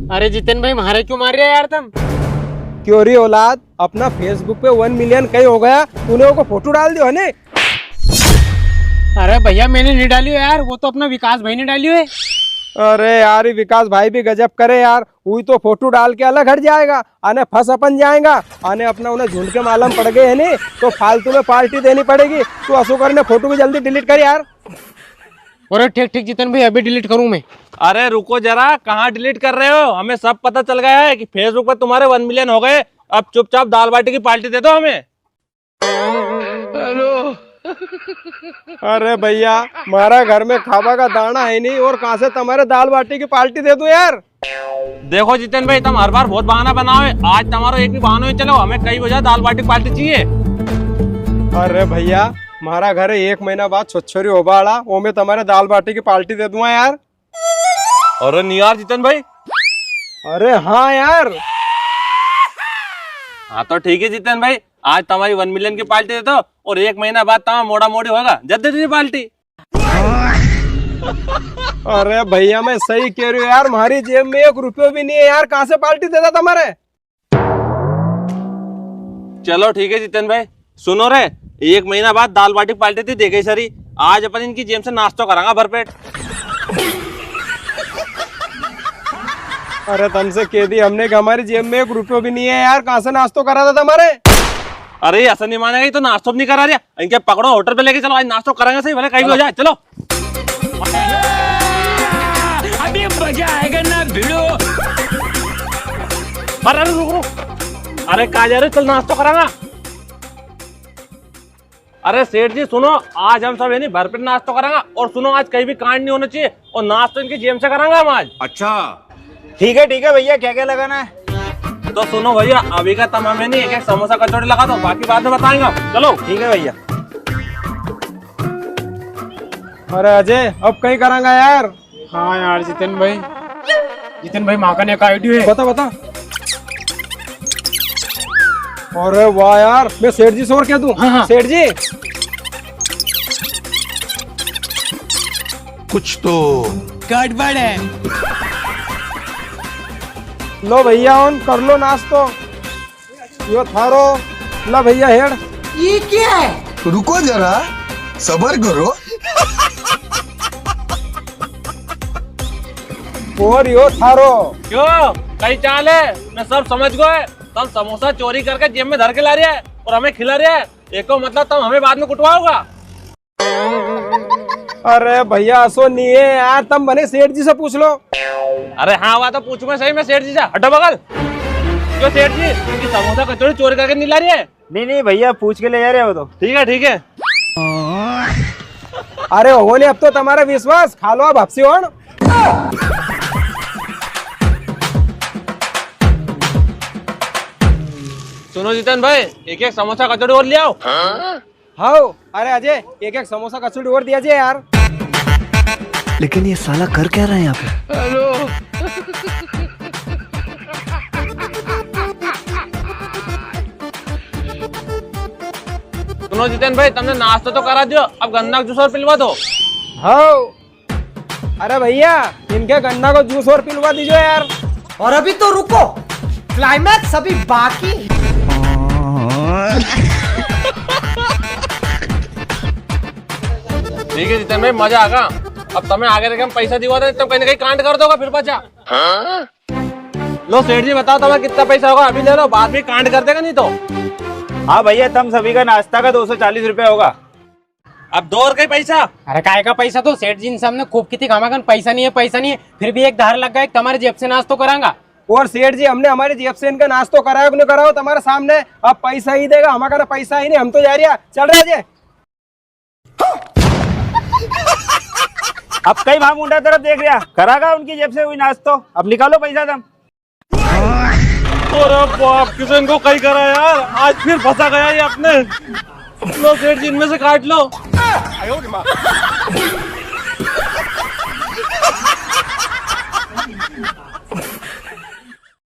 अरे जितेन भाई मारे क्यों मार रहे यार तुम? क्यों री औलाद, अपना फेसबुक पे 1 मिलियन कहीं हो गया, तूने वो फोटो डाल दियो है ने? अरे भैया मैंने नहीं डाली हो यार, वो तो अपना विकास भाई ने डाली है। अरे यार, ये विकास भाई भी गजब करे यार। वही तो फोटो डाल के अलग हट जाएगा, आने फंस अपन जाएगा, आने अपना उन्हें झुंड के मालूम पड़ गए है नहीं तो फालतू में पार्टी देनी पड़ेगी। तू अशोकर ने फोटो को जल्दी डिलीट कर यार। अरे ठीक ठीक जितेन भाई, अभी डिलीट करूं मैं। अरे रुको जरा, कहाँ डिलीट कर रहे हो? हमें सब पता चल गया है कि फेसबुक पर तुम्हारे 1 मिलियन हो गए। अब चुपचाप दाल बाटी की पार्टी दे दो हमें। अरे भैया, हमारा घर में खावा का दाना है नहीं और कहाँ से तुम्हारे दाल बाटी की पार्टी दे दूं यार। देखो जितेन भाई, तुम हर बार बहुत बहाना बनाओ है। आज तुम्हारा एक भी बहाना नहीं चलो, हमें कई बजे दाल बाटी की पार्टी चाहिए। अरे भैया, हमारा घर है 1 महीना बाद छोछोरी हो बाड़ा, वो मैं तुम्हारे दाल बाटी की पार्टी दे दूंगा यार। अरे नहीं यार जितेन भाई। अरे हाँ यार। हाँ तो ठीक है जितेन भाई, आज तुम्हारी 1 मिलियन की पार्टी दे दो और 1 महीना बाद तुम्हारा मोड़ा मोड़ी होगा, जब दे दीजिए पार्टी। अरे भैया, मैं सही कह रही हूँ यार, हमारी जेब में 1 रुपया भी नहीं है यार, कहाँ से पार्टी देता तुम्हारे? चलो ठीक है जितेन भाई, सुनो रे, 1 महीना बाद दाल बाटी पार्टी थी देखे सरी। आज अपन इनकी जेब से नाश्ता करांगा भरपेट। अरे तुमसे कह दी हमने कि हमारी जेब में 1 रुपया भी नहीं है यार, कहाँ से नाश्ता करा था तुम्हारे? अरे ऐसा नहीं मानेगा, तो नाश्ता भी नहीं करा दिया। इनके पकड़ो, होटल पे लेके चलो, आज नाश्ता करेंगे सही, भले कहीं भी हो जाए। चलो अभी मजा आएगा ना भिड़ो। अरे रुक रुक, अरे कहा जा रहे, चल नाश्ता करांगा। अरे सेठ जी सुनो, आज हम सब यानी भरपेट नाश्ता करांगा। और सुनो, आज कहीं भी कांड नहीं होना चाहिए और नाश्ता इनकी जेब से करांगा हम आज। अच्छा ठीक है भैया, क्या क्या लगाना है? तो सुनो भैया, अभी का तमाम है नहीं, एक समोसा कचौड़ी लगा दो, बाकी बाद में बताएंगे। चलो ठीक है भैया। अरे अजय, अब कहीं करांगा यार। हाँ यार जितेन भाई माँ का ने का आइडिया है। बता बता। अरे वाह यार, मैं सेठ जी से और क्या दूं? हाँ। सेठ जी कुछ तो गड़बड़ है। लो भैया, ऑन कर लो नाश्तो। यो थारो ला भैया हेड। ये क्या है? रुको जरा, सबर करो। और यो थारो। क्यों, कई चाल है? मैं सब समझ गए। तुम समोसा चोरी करके जेब में धर के ला रहे है और हमें खिला रहे है, एक मतलब तुम हमें बाद में कुटवाओगा। अरे भैया, ऐसो नहीं है यार, तुम बने सेठ जी से पूछ लो। अरे हाँ, वह तो पूछूंगा सही मैं सेठ जी से। हटो बगल। क्यों सेठ जी, इनकी समोसा कचौड़ी चोरी करके नहीं ला रही है? नहीं भैया, पूछ के ले जा रहे हो तो। ठीक है। अरे होने अब तो तुम्हारा विश्वास, खा लो अब हफ्सी हो। सुनो जितेन भाई, एक समोसा कचौड़ी और ले आओ। हाँ। अरे अजय, एक समोसा कचौड़ी और दिया जाए यार। लेकिन ये साला कर क्या रहा है यहाँ पे? सुनो जितेन भाई, तुमने नाश्ता तो करा दियो, अब गन्ना का जूस और पिलवा दो। हाँ। अरे भैया, इनके गन्ना को जूस और पिलवा दीजिए यार। और अभी तो रुको, क्लाइमैक्स अभी बाकी। ठीक है जितेन भाई, मजा आगा। अब तुम्हें आगे देखे हम पैसा दिवा दे, तुम कहीं ना कहीं कांड कर दोगा फिर बचा। लो सेठ जी बताओ, तुम्हें कितना पैसा होगा? अभी ले लो, बाद में कांड कर देगा नहीं तो। हाँ भैया, तुम सभी का नाश्ता का 240 रुपया होगा। अब 2 और कहीं पैसा? अरे काय का पैसा, तो सेठ जी सामने खूब कितनी खामाखन पैसा नहीं है, फिर भी एक धार लग गया तुम्हारे जेब से नाश्ता करांगा। और सेठ जी, हमने हमारी जेब से इनका नाश्तो कराया नहीं कराओ तुम्हारे सामने, अब पैसा ही देगा, हमारा पैसा ही नहीं, हम तो जा रहे। चल रहे अजय। अब कई भाग मुंडा तरफ देख रहा, करागा उनकी जेब से हुई नाश्तो। अब निकालो पैसा तुम। अरे बाप, किसी इनको कहीं करा यार, आज फिर फंसा गया ये अपने। लो सेठ जी, इनमें से काट लो।